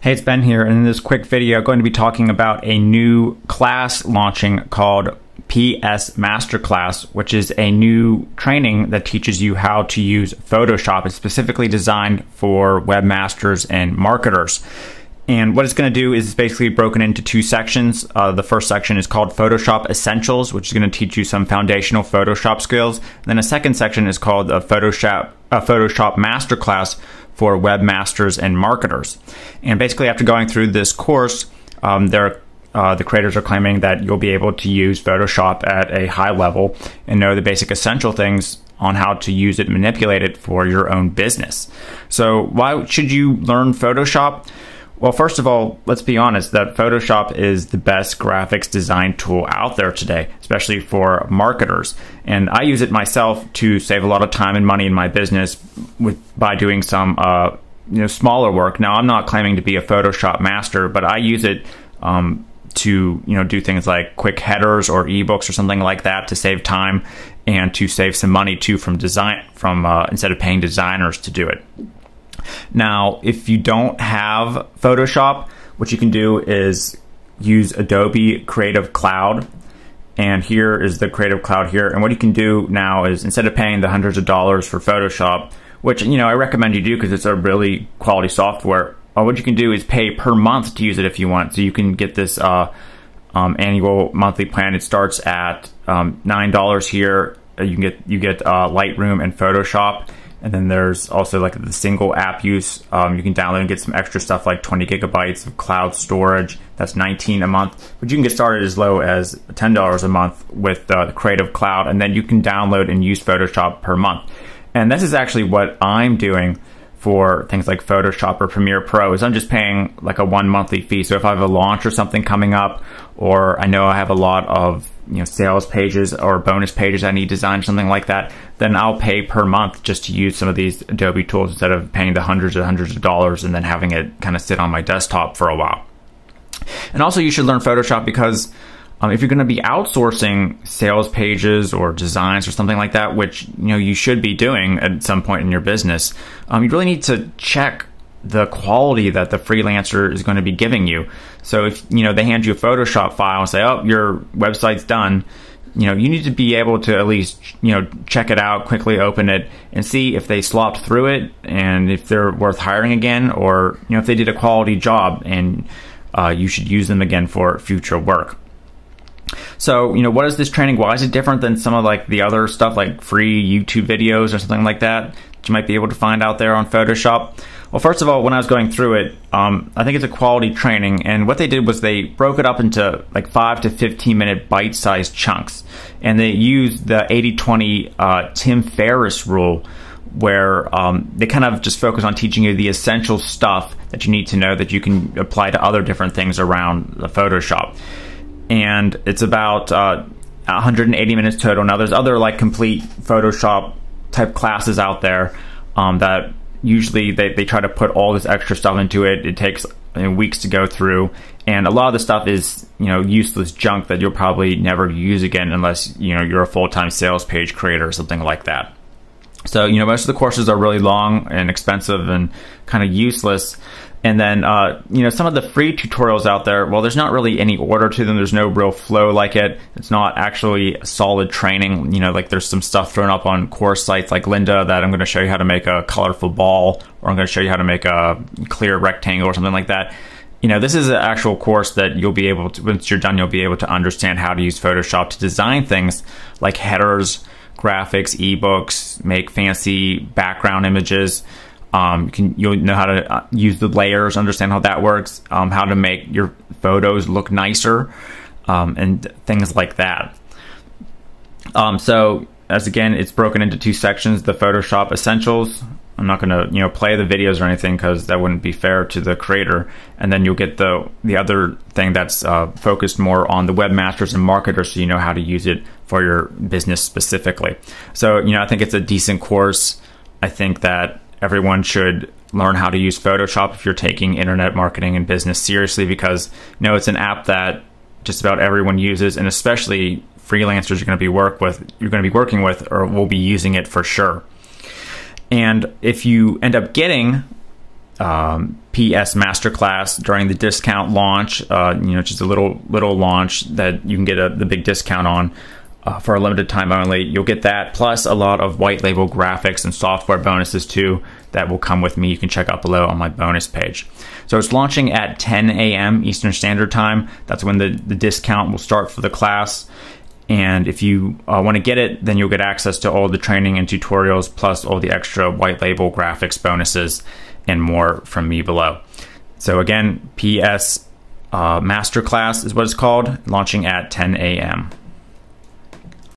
Hey, it's Ben here, and in this quick video, I'm going to be talking about a new class launching called PS MasterClass, which is a new training that teaches you how to use Photoshop. It's specifically designed for webmasters and marketers. And what it's going to do is it's basically broken into two sections. The first section is called Photoshop Essentials, which is going to teach you some foundational Photoshop skills. And then a second section is called Photoshop Masterclass for webmasters and marketers. And basically, after going through this course, the creators are claiming that you'll be able to use Photoshop at a high level and know the basic essential things on how to use it and manipulate it for your own business. So why should you learn Photoshop? Well, first of all, let's be honest that Photoshop is the best graphics design tool out there today, especially for marketers. And I use it myself to save a lot of time and money in my business by doing some smaller work. Now, I'm not claiming to be a Photoshop master, but I use it to do things like quick headers or ebooks or something like that to save time and to save some money too instead of paying designers to do it. Now, if you don't have Photoshop, what you can do is use Adobe Creative Cloud. And here is the Creative Cloud here. And what you can do now is, instead of paying the hundreds of dollars for Photoshop, which I recommend you do because it's a really quality software, what you can do is pay per month to use it if you want. So you can get this annual monthly plan. It starts at $9 here. You get Lightroom and Photoshop. And then there's also like the single app use. You can download and get some extra stuff like 20 gigabytes of cloud storage. That's $19 a month. But you can get started as low as $10 a month with the Creative Cloud. And then you can download and use Photoshop per month. And this is actually what I'm doing for things like Photoshop or Premiere Pro, is I'm just paying like a one monthly fee. So if I have a launch or something coming up, or I know I have a lot of sales pages or bonus pages I need designed, something like that, then I'll pay per month just to use some of these Adobe tools instead of paying the hundreds of dollars and then having it kind of sit on my desktop for a while. And also, you should learn Photoshop because if you're going to be outsourcing sales pages or designs or something like that, which you should be doing at some point in your business, you really need to check the quality that the freelancer is going to be giving you. So if they hand you a Photoshop file and say, "Oh, your website's done," you need to be able to at least check it out, quickly open it, and see if they slopped through it and if they're worth hiring again, or if they did a quality job and you should use them again for future work. So, what is this training? Why is it different than some of like the other stuff like free YouTube videos or something like that you might be able to find out there on Photoshop? Well, first of all, when I was going through it, I think it's a quality training. And what they did was they broke it up into like 5 to 15 minute bite-sized chunks. And they used the 80-20 Tim Ferriss rule, where they kind of just focus on teaching you the essential stuff that you need to know that you can apply to other different things around the Photoshop. And it's about 180 minutes total. Now, there's other like complete Photoshop type classes out there that usually they try to put all this extra stuff into it. It takes weeks to go through, and a lot of the stuff is useless junk that you'll probably never use again unless you're a full-time sales page creator or something like that. So most of the courses are really long and expensive and kind of useless. And then, some of the free tutorials out there, well, there's not really any order to them. There's no real flow like it. It's not actually a solid training. Like there's some stuff thrown up on course sites like Lynda that I'm going to show you how to make a colorful ball, or I'm going to show you how to make a clear rectangle or something like that. This is an actual course that you'll be able to, once you're done, you'll be able to understand how to use Photoshop to design things like headers, graphics, ebooks, make fancy background images. You'll know how to use the layers, understand how that works, how to make your photos look nicer, and things like that. So, as again, it's broken into two sections: the Photoshop Essentials. I'm not going to play the videos or anything because that wouldn't be fair to the creator. And then you'll get the other thing that's focused more on the webmasters and marketers, so you know how to use it for your business specifically. So I think it's a decent course. I think that everyone should learn how to use Photoshop if you're taking internet marketing and business seriously, because it's an app that just about everyone uses, and especially freelancers you're going to be working with or will be using it for sure. And if you end up getting PS Masterclass during the discount launch, just a little launch that you can get the big discount on for a limited time only. You'll get that, plus a lot of white label graphics and software bonuses too that will come with me. You can check out below on my bonus page. So it's launching at 10 a.m. Eastern Standard Time. That's when the discount will start for the class. And if you want to get it, then you'll get access to all the training and tutorials, plus all the extra white label graphics bonuses and more from me below. So again, PS Masterclass is what it's called, launching at 10 a.m.